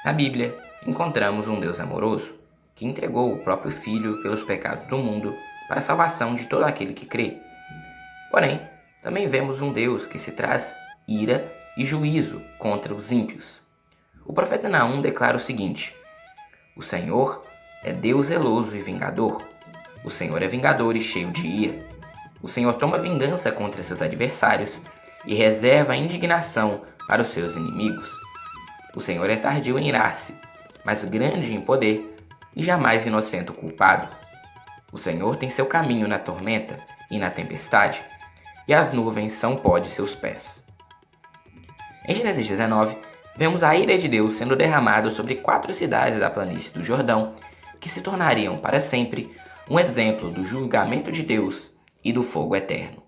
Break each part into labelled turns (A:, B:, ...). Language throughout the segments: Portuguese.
A: Na Bíblia, encontramos um Deus amoroso que entregou o próprio Filho pelos pecados do mundo para a salvação de todo aquele que crê. Porém, também vemos um Deus que se traz ira e juízo contra os ímpios. O profeta Naum declara o seguinte: O Senhor é Deus zeloso e vingador. O Senhor é vingador e cheio de ira. O Senhor toma vingança contra seus adversários e reserva a indignação para os seus inimigos. O Senhor é tardio em irar-se, mas grande em poder e jamais inocente o culpado. O Senhor tem seu caminho na tormenta e na tempestade, e as nuvens são pó de seus pés. Em Gênesis 19, vemos a ira de Deus sendo derramada sobre 4 cidades da planície do Jordão, que se tornariam para sempre um exemplo do julgamento de Deus e do fogo eterno.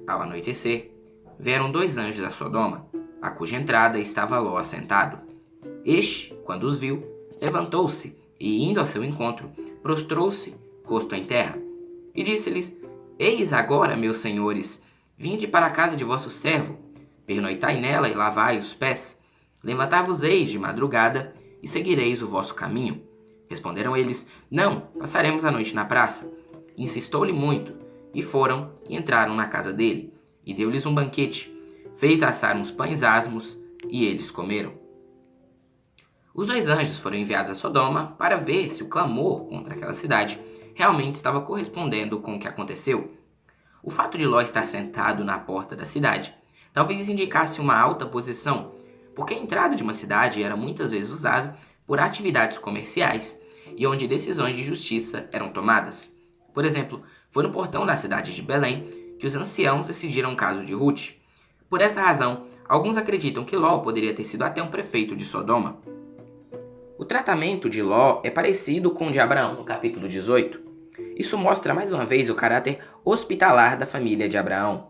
A: Ao anoitecer, vieram 2 anjos a Sodoma, a cuja entrada estava Ló assentado. Este, quando os viu, levantou-se e, indo ao seu encontro, prostrou-se, rosto em terra, e disse-lhes: Eis agora, meus senhores, vinde para a casa de vosso servo, pernoitai nela e lavai os pés. Levantar-vos-eis de madrugada e seguireis o vosso caminho. Responderam eles: Não, passaremos a noite na praça. Insistou-lhe muito, e foram e entraram na casa dele, e deu-lhes um banquete. Fez assar uns pães asmos, e eles comeram. Os 2 anjos foram enviados a Sodoma para ver se o clamor contra aquela cidade realmente estava correspondendo com o que aconteceu. O fato de Ló estar sentado na porta da cidade talvez indicasse uma alta posição, porque a entrada de uma cidade era muitas vezes usada por atividades comerciais e onde decisões de justiça eram tomadas. Por exemplo, foi no portão da cidade de Belém que os anciãos decidiram o caso de Ruth. Por essa razão, alguns acreditam que Ló poderia ter sido até um prefeito de Sodoma. O tratamento de Ló é parecido com o de Abraão no capítulo 18. Isso mostra mais uma vez o caráter hospitalar da família de Abraão.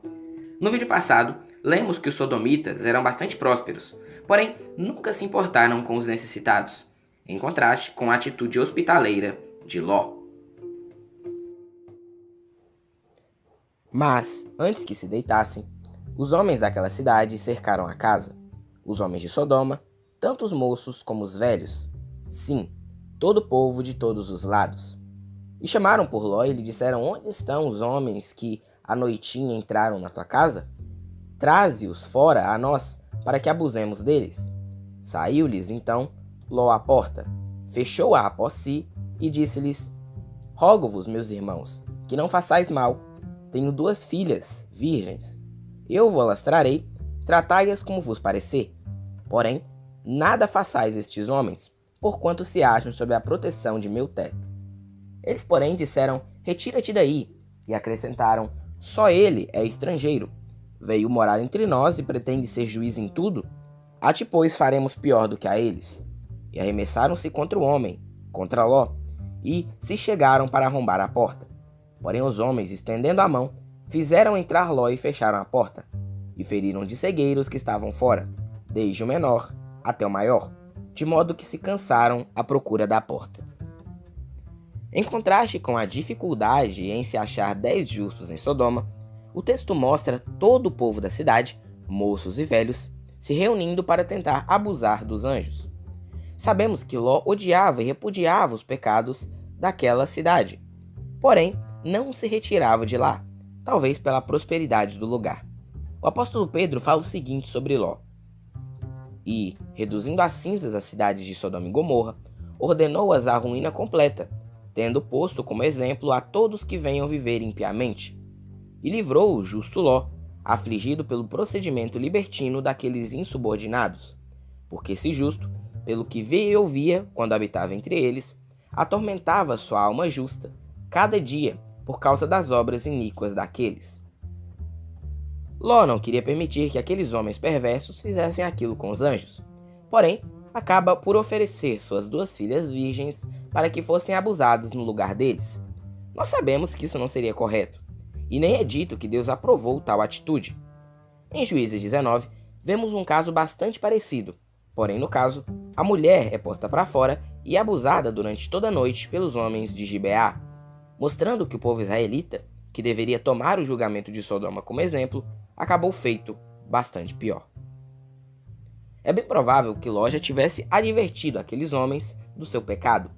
A: No vídeo passado, lemos que os sodomitas eram bastante prósperos, porém nunca se importaram com os necessitados, em contraste com a atitude hospitaleira de Ló. Mas, antes que se deitassem, os homens daquela cidade cercaram a casa. Os homens de Sodoma, tanto os moços como os velhos. Sim, todo o povo de todos os lados. E chamaram por Ló e lhe disseram: Onde estão os homens que à noitinha entraram na tua casa? Traze-os fora a nós, para que abusemos deles. Saiu-lhes então Ló à porta, fechou-a após si e disse-lhes: Rogo-vos, meus irmãos, que não façais mal. Tenho 2 filhas, virgens. Eu vou-las trarei, tratai-as como vos parecer. Porém, nada façais estes homens, porquanto se acham sob a proteção de meu teto. Eles, porém, disseram: Retira-te daí. E acrescentaram: Só ele é estrangeiro. Veio morar entre nós e pretende ser juiz em tudo? A ti, pois, faremos pior do que a eles. E arremessaram-se contra o homem, contra Ló, e se chegaram para arrombar a porta. Porém os homens, estendendo a mão, fizeram entrar Ló e fecharam a porta, e feriram de cegueira os que estavam fora, desde o menor até o maior, de modo que se cansaram à procura da porta. Em contraste com a dificuldade em se achar 10 justos em Sodoma, o texto mostra todo o povo da cidade, moços e velhos, se reunindo para tentar abusar dos anjos. Sabemos que Ló odiava e repudiava os pecados daquela cidade, porém não se retirava de lá, talvez pela prosperidade do lugar. O apóstolo Pedro fala o seguinte sobre Ló: E, reduzindo a cinzas as cidades de Sodoma e Gomorra, ordenou-as à ruína completa, tendo posto como exemplo a todos que venham viver impiamente. E livrou o justo Ló, afligido pelo procedimento libertino daqueles insubordinados, porque esse justo, pelo que via e ouvia quando habitava entre eles, atormentava sua alma justa, cada dia, por causa das obras iníquas daqueles. Ló não queria permitir que aqueles homens perversos fizessem aquilo com os anjos, porém, acaba por oferecer suas 2 filhas virgens para que fossem abusadas no lugar deles. Nós sabemos que isso não seria correto, e nem é dito que Deus aprovou tal atitude. Em Juízes 19, vemos um caso bastante parecido, porém no caso, a mulher é posta para fora e abusada durante toda a noite pelos homens de Gibeá, mostrando que o povo israelita que deveria tomar o julgamento de Sodoma como exemplo, acabou feito bastante pior. É bem provável que Ló já tivesse advertido aqueles homens do seu pecado.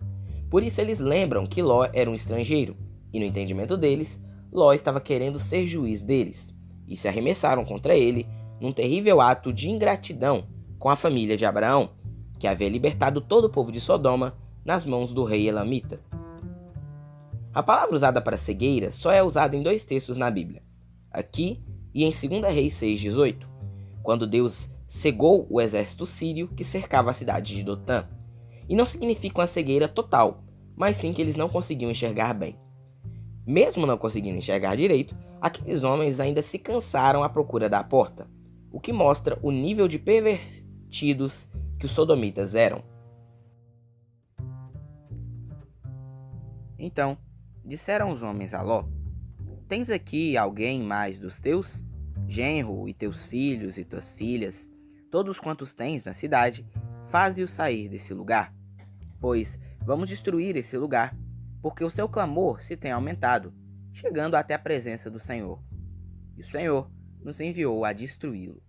A: Por isso eles lembram que Ló era um estrangeiro, e no entendimento deles, Ló estava querendo ser juiz deles, e se arremessaram contra ele num terrível ato de ingratidão com a família de Abraão, que havia libertado todo o povo de Sodoma nas mãos do rei Elamita. A palavra usada para cegueira só é usada em 2 textos na Bíblia, aqui e em 2 Reis 6,18, quando Deus cegou o exército sírio que cercava a cidade de Dotã. E não significa uma cegueira total, mas sim que eles não conseguiam enxergar bem. Mesmo não conseguindo enxergar direito, aqueles homens ainda se cansaram à procura da porta, o que mostra o nível de pervertidos que os sodomitas eram. Então, disseram os homens a Ló: tens aqui alguém mais dos teus? Genro, e teus filhos e tuas filhas, todos quantos tens na cidade, faze-os sair desse lugar. Pois vamos destruir esse lugar, porque o seu clamor se tem aumentado, chegando até a presença do Senhor. E o Senhor nos enviou a destruí-lo.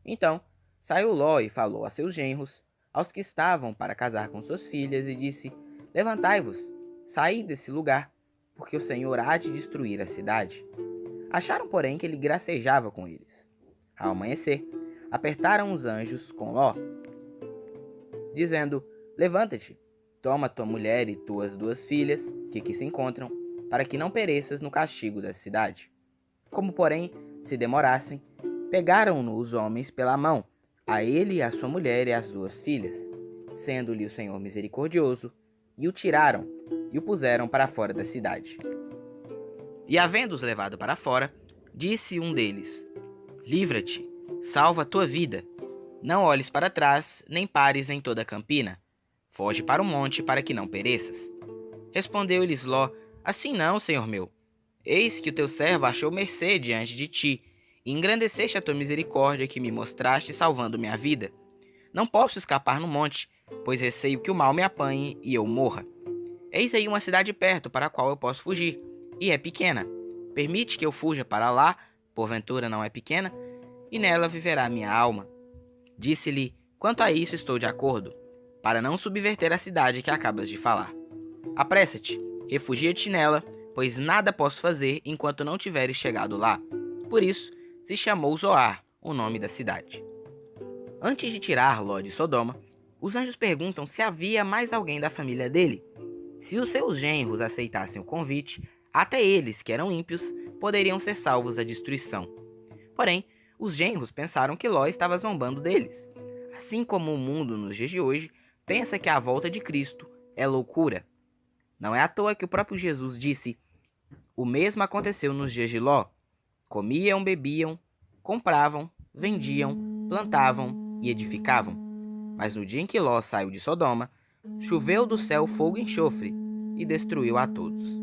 A: Então saiu Ló e falou a seus genros, aos que estavam para casar com suas filhas, e disse: levantai-vos, saí desse lugar, porque o Senhor há de destruir a cidade. Acharam, porém, que ele gracejava com eles. Ao amanhecer, apertaram os anjos com Ló, dizendo: levanta-te, toma tua mulher e tuas 2 filhas, que aqui se encontram, para que não pereças no castigo da cidade. Como, porém, se demorassem, pegaram-no os homens pela mão, a ele, a sua mulher e as 2 filhas, sendo-lhe o Senhor misericordioso, e o tiraram e o puseram para fora da cidade. E havendo-os levado para fora, disse um deles: livra-te, salva a tua vida, não olhes para trás, nem pares em toda a campina. Foge para o monte, para que não pereças. Respondeu-lhes Ló: assim não, senhor meu. Eis que o teu servo achou mercê diante de ti, e engrandeceste a tua misericórdia que me mostraste, salvando minha vida. Não posso escapar no monte, pois receio que o mal me apanhe e eu morra. Eis aí uma cidade perto para a qual eu posso fugir, e é pequena. Permite que eu fuja para lá, porventura não é pequena, e nela viverá minha alma. Disse-lhe: quanto a isso estou de acordo, para não subverter a cidade que acabas de falar. Apressa-te, refugia-te nela, pois nada posso fazer enquanto não tiveres chegado lá. Por isso se chamou Zoar, o nome da cidade. Antes de tirar Ló de Sodoma, os anjos perguntam se havia mais alguém da família dele. Se os seus genros aceitassem o convite, até eles, que eram ímpios, poderiam ser salvos da destruição. Porém, os genros pensaram que Ló estava zombando deles. Assim como o mundo nos dias de hoje pensa que a volta de Cristo é loucura. Não é à toa que o próprio Jesus disse: o mesmo aconteceu nos dias de Ló. Comiam, bebiam, compravam, vendiam, plantavam e edificavam. Mas no dia em que Ló saiu de Sodoma, choveu do céu fogo e enxofre e destruiu a todos.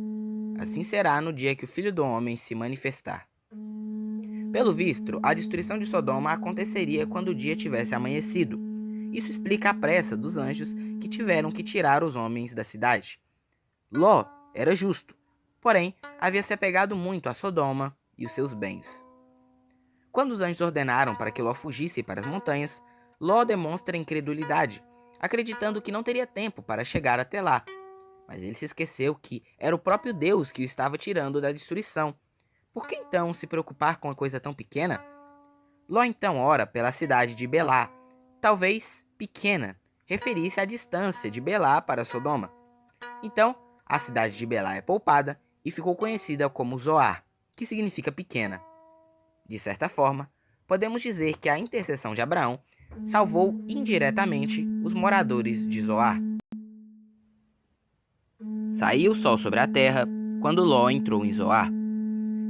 A: Assim será no dia que o Filho do Homem se manifestar. Pelo visto, a destruição de Sodoma aconteceria quando o dia tivesse amanhecido. Isso explica a pressa dos anjos que tiveram que tirar os homens da cidade. Ló era justo, porém havia se apegado muito a Sodoma e os seus bens. Quando os anjos ordenaram para que Ló fugisse para as montanhas, Ló demonstra incredulidade, acreditando que não teria tempo para chegar até lá. Mas ele se esqueceu que era o próprio Deus que o estava tirando da destruição. Por que então se preocupar com uma coisa tão pequena? Ló então ora pela cidade de Belá. Talvez pequena referisse à distância de Belá para Sodoma. Então, a cidade de Belá é poupada e ficou conhecida como Zoar, que significa pequena. De certa forma, podemos dizer que a intercessão de Abraão salvou indiretamente os moradores de Zoar. Saiu o sol sobre a terra quando Ló entrou em Zoar.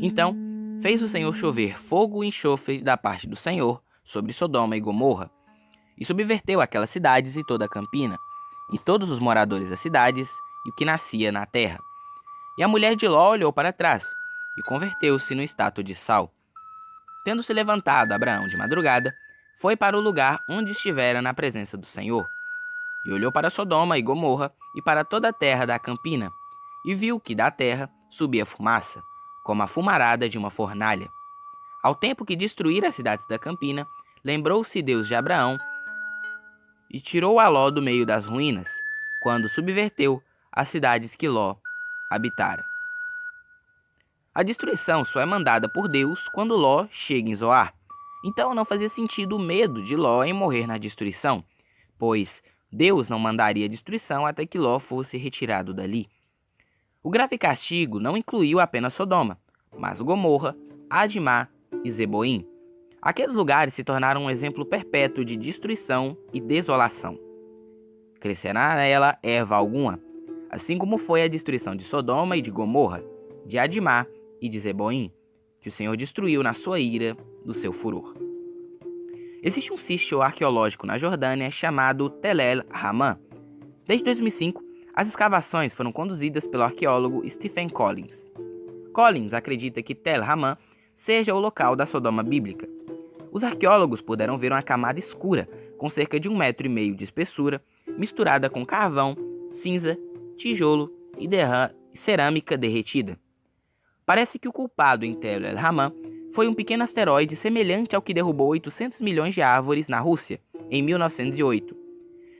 A: Então fez o Senhor chover fogo e enxofre da parte do Senhor sobre Sodoma e Gomorra, e subverteu aquelas cidades e toda a campina, e todos os moradores das cidades e o que nascia na terra. E a mulher de Ló olhou para trás e converteu-se no estátua de sal. Tendo-se levantado Abraão de madrugada, foi para o lugar onde estivera na presença do Senhor, e olhou para Sodoma e Gomorra e para toda a terra da campina, e viu que da terra subia fumaça, como a fumarada de uma fornalha. Ao tempo que destruíra as cidades da campina, lembrou-se Deus de Abraão e tirou a Ló do meio das ruínas, quando subverteu as cidades que Ló habitara. A destruição só é mandada por Deus quando Ló chega em Zoar. Então não fazia sentido o medo de Ló em morrer na destruição, pois Deus não mandaria a destruição até que Ló fosse retirado dali. O grave castigo não incluiu apenas Sodoma, mas Gomorra, Adimá e Zeboim. Aqueles lugares se tornaram um exemplo perpétuo de destruição e desolação. Crescerá nela erva alguma, assim como foi a destruição de Sodoma e de Gomorra, de Adimá e de Zeboim, que o Senhor destruiu na sua ira do seu furor. Existe um sítio arqueológico na Jordânia chamado Tel El Hammam. Desde 2005, as escavações foram conduzidas pelo arqueólogo Stephen Collins. Collins acredita que Tel Hammam seja o local da Sodoma bíblica. Os arqueólogos puderam ver uma camada escura, com cerca de 1,5 metro de espessura, misturada com carvão, cinza, tijolo e cerâmica derretida. Parece que o culpado em Tel El Hammam foi um pequeno asteroide semelhante ao que derrubou 800 milhões de árvores na Rússia, em 1908.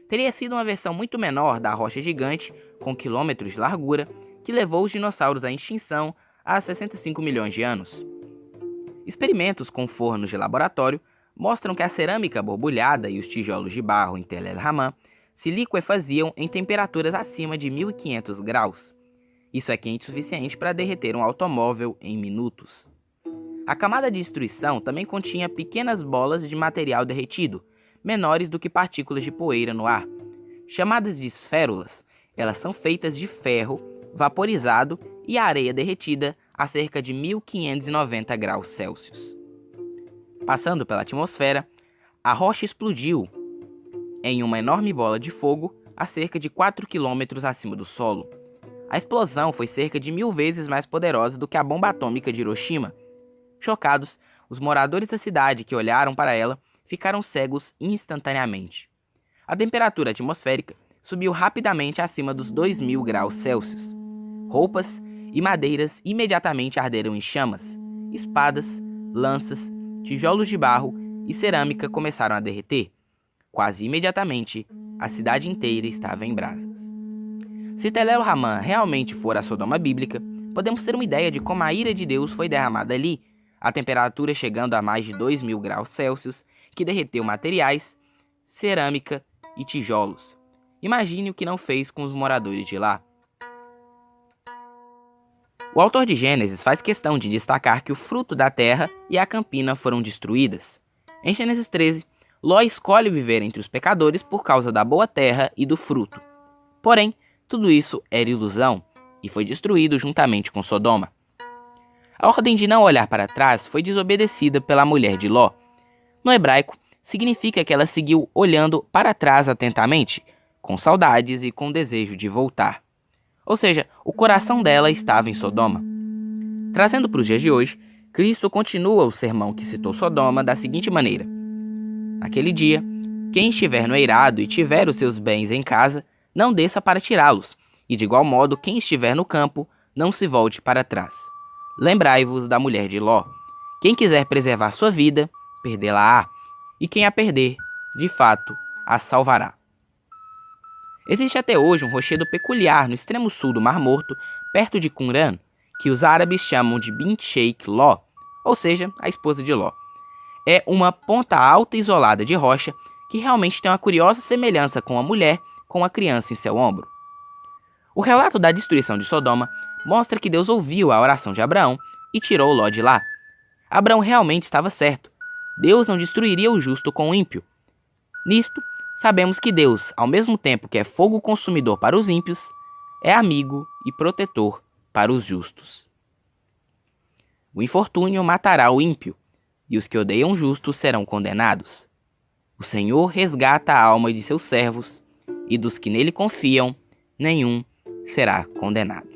A: Teria sido uma versão muito menor da rocha gigante, com quilômetros de largura, que levou os dinossauros à extinção há 65 milhões de anos. Experimentos com fornos de laboratório mostram que a cerâmica borbulhada e os tijolos de barro em Tel El Hammam se liquefaziam em temperaturas acima de 1.500 graus. Isso é quente o suficiente para derreter um automóvel em minutos. A camada de destruição também continha pequenas bolas de material derretido, menores do que partículas de poeira no ar. Chamadas de esférulas, elas são feitas de ferro vaporizado e areia derretida a cerca de 1.590 graus Celsius. Passando pela atmosfera, a rocha explodiu em uma enorme bola de fogo a cerca de 4 quilômetros acima do solo. A explosão foi cerca de 1.000 vezes mais poderosa do que a bomba atômica de Hiroshima. Chocados, os moradores da cidade que olharam para ela ficaram cegos instantaneamente. A temperatura atmosférica subiu rapidamente acima dos 2.000 graus Celsius. Roupas e madeiras imediatamente arderam em chamas. Espadas, lanças, tijolos de barro e cerâmica começaram a derreter. Quase imediatamente, a cidade inteira estava em brasas. Se Tel El Hammam realmente for a Sodoma bíblica, podemos ter uma ideia de como a ira de Deus foi derramada ali, a temperatura chegando a mais de 2.000 graus Celsius, que derreteu materiais, cerâmica e tijolos. Imagine o que não fez com os moradores de lá. O autor de Gênesis faz questão de destacar que o fruto da terra e a campina foram destruídas. Em Gênesis 13, Ló escolhe viver entre os pecadores por causa da boa terra e do fruto. Porém, tudo isso era ilusão e foi destruído juntamente com Sodoma. A ordem de não olhar para trás foi desobedecida pela mulher de Ló. No hebraico, significa que ela seguiu olhando para trás atentamente, com saudades e com desejo de voltar. Ou seja, o coração dela estava em Sodoma. Trazendo para os dias de hoje, Cristo continua o sermão que citou Sodoma da seguinte maneira: naquele dia, quem estiver no eirado e tiver os seus bens em casa, não desça para tirá-los, e de igual modo quem estiver no campo, não se volte para trás. Lembrai-vos da mulher de Ló. Quem quiser preservar sua vida, perdê-la-á, e quem a perder, de fato, a salvará. Existe até hoje um rochedo peculiar no extremo sul do Mar Morto, perto de Qumran, que os árabes chamam de Bint Sheikh Ló, ou seja, a esposa de Ló. É uma ponta alta e isolada de rocha que realmente tem uma curiosa semelhança com a mulher com a criança em seu ombro. O relato da destruição de Sodoma mostra que Deus ouviu a oração de Abraão e tirou Ló de lá. Abraão realmente estava certo. Deus não destruiria o justo com o ímpio. Nisto, sabemos que Deus, ao mesmo tempo que é fogo consumidor para os ímpios, é amigo e protetor para os justos. O infortúnio matará o ímpio, e os que odeiam o justo serão condenados. O Senhor resgata a alma de seus servos, e dos que nele confiam, nenhum será condenado.